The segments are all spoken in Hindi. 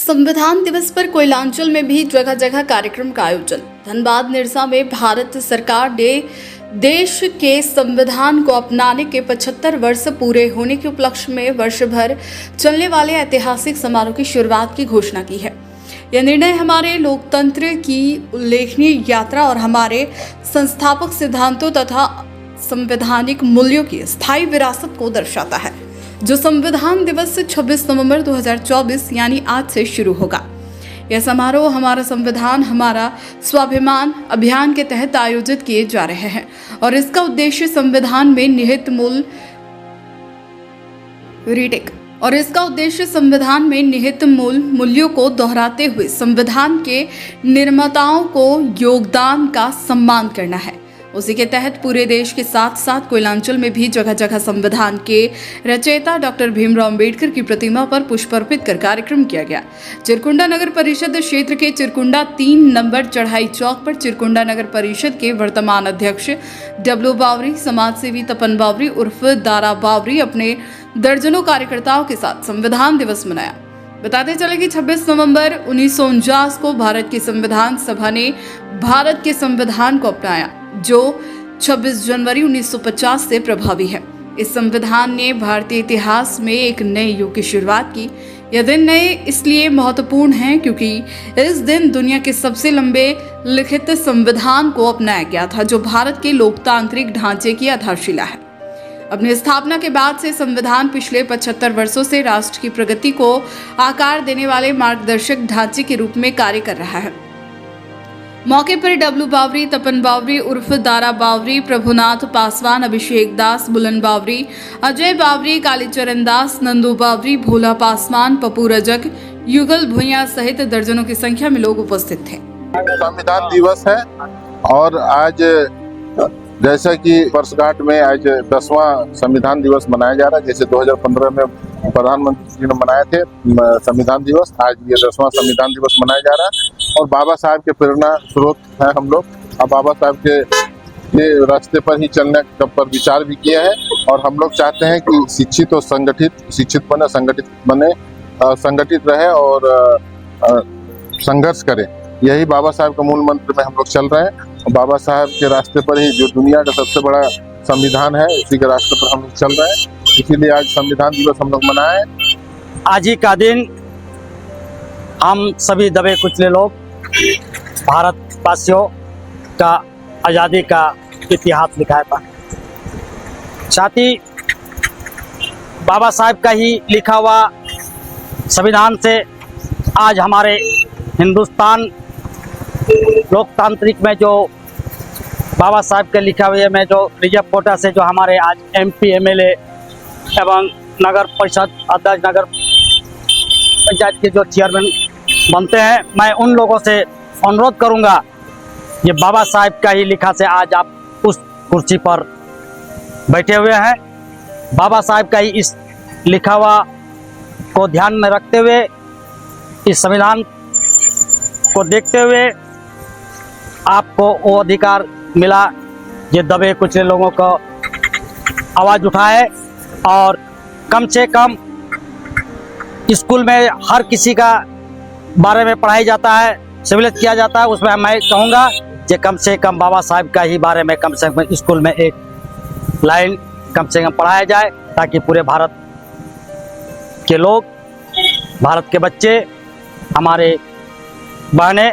संविधान दिवस पर कोयलांचल में भी जगह जगह कार्यक्रम का आयोजन। धनबाद निरसा में भारत सरकार ने देश के संविधान को अपनाने के 75 वर्ष पूरे होने के उपलक्ष्य में वर्ष भर चलने वाले ऐतिहासिक समारोह की शुरुआत की घोषणा की है। यह निर्णय हमारे लोकतंत्र की उल्लेखनीय यात्रा और हमारे संस्थापक सिद्धांतों तथा संवैधानिक मूल्यों की स्थायी विरासत को दर्शाता है, जो संविधान दिवस 26 नवंबर 2024 यानी आज से शुरू होगा। यह समारोह हमारा संविधान हमारा स्वाभिमान अभियान के तहत आयोजित किए जा रहे हैं और इसका उद्देश्य संविधान में निहित मूल मूल्यों को दोहराते हुए संविधान के निर्माताओं को योगदान का सम्मान करना है। उसी के तहत पूरे देश के साथ साथ कोयलांचल में भी जगह जगह संविधान के रचयिता डॉक्टर भीमराव अंबेडकर की प्रतिमा पर पुष्प अर्पित कर कार्यक्रम किया गया। चिरकुंडा नगर परिषद क्षेत्र के चिरकुंडा 3 नंबर चढ़ाई चौक पर चिरकुंडा नगर परिषद के वर्तमान अध्यक्ष डब्लू बावरी, समाज सेवी तपन बावरी उर्फ दारा बावरी अपने दर्जनों कार्यकर्ताओं के साथ संविधान दिवस मनाया। बताते चले कि 26 नवंबर 1949 को भारत की संविधान सभा ने भारत के संविधान को अपनाया, जो 26 जनवरी 1950 से प्रभावी है। इस संविधान ने भारतीय इतिहास में एक नए युग की शुरुआत की। यह दिन नए इसलिए महत्वपूर्ण है क्योंकि इस दिन दुनिया के सबसे लंबे लिखित संविधान को अपनाया गया था, जो भारत के लोकतांत्रिक ढांचे की आधारशिला है। अपनी स्थापना के बाद से संविधान पिछले 75 वर्षों से राष्ट्र की प्रगति को आकार देने वाले मार्गदर्शक ढांचे के रूप में कार्य कर रहा है। मौके पर डब्लू बावरी, तपन बावरी उर्फ दारा बावरी, प्रभुनाथ पासवान, अभिषेक दास, बुलन बावरी, अजय बावरी, कालीचरण दास, नंदू बावरी, भोला पासवान, पप्पू रजक, युगल भुइयां सहित दर्जनों की संख्या में लोग उपस्थित थे। संविधान दिवस है और आज जैसा कि वर्षगांठ में आज 10वां संविधान दिवस मनाया जा रहा है। जैसे 2015 में प्रधानमंत्री जी ने मनाए थे संविधान दिवस, आज ये 10वां संविधान दिवस मनाया जा रहा है और बाबा साहब के प्रेरणा स्रोत है हम लोग। अब बाबा साहब के रास्ते पर ही चलने पर विचार भी किया है और हम लोग चाहते हैं कि शिक्षित बने, संगठित रहे और संघर्ष करे। यही बाबा साहब का मूल मंत्र में हम लोग चल रहे हैं। बाबा साहब के रास्ते पर ही जो दुनिया का सबसे बड़ा संविधान है, इसी के रास्ते पर हम लोग चल रहे हैं। इसीलिए आज संविधान दिवस हम लोग मनाए। आज ही का दिन हम सभी दबे कुचले लोग भारतवासियों का आज़ादी का इतिहास लिखाया था। साथ ही बाबा साहब का ही लिखा हुआ संविधान से आज हमारे हिंदुस्तान लोकतांत्रिक में जो बाबा साहब के लिखा हुए में जो रिजर्व कोटा से जो हमारे आज MP MLA एवं नगर परिषद अध्यक्ष, नगर पंचायत के जो चेयरमैन बनते हैं, मैं उन लोगों से अनुरोध करूंगा, ये बाबा साहब का ही लिखा से आज आप उस कुर्सी पर बैठे हुए हैं। बाबा साहब का ही इस लिखा हुआ को ध्यान में रखते हुए, इस संविधान को देखते हुए आपको वो अधिकार मिला ये दबे कुचले लोगों को आवाज़ उठाए और कम से कम स्कूल में हर किसी का बारे में पढ़ाई जाता है, सहूलियत किया जाता है। उसमें मैं कहूँगा कि कम से कम बाबा साहब का ही बारे में कम से कम स्कूल में एक लाइन कम से कम पढ़ाया जाए, ताकि पूरे भारत के लोग, भारत के बच्चे, हमारे बहनें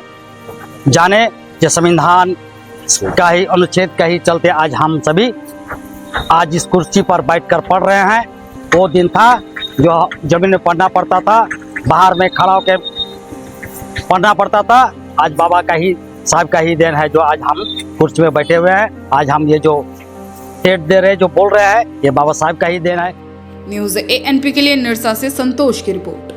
जाने कि संविधान का ही अनुच्छेद का ही चलते आज हम सभी आज इस कुर्सी पर बैठकर पढ़ रहे हैं। वो दिन था जो जमीन में पढ़ना पड़ता था, बाहर में खड़ा होकर पढ़ना पड़ता था। आज बाबा का ही साहब का ही देन है जो आज हम कुर्सी में बैठे हुए हैं। आज हम ये जो टेट दे रहे, जो बोल रहे हैं, ये बाबा साहब का ही देन है। न्यूज़ ANP के लिए निरसा से संतोष की रिपोर्ट।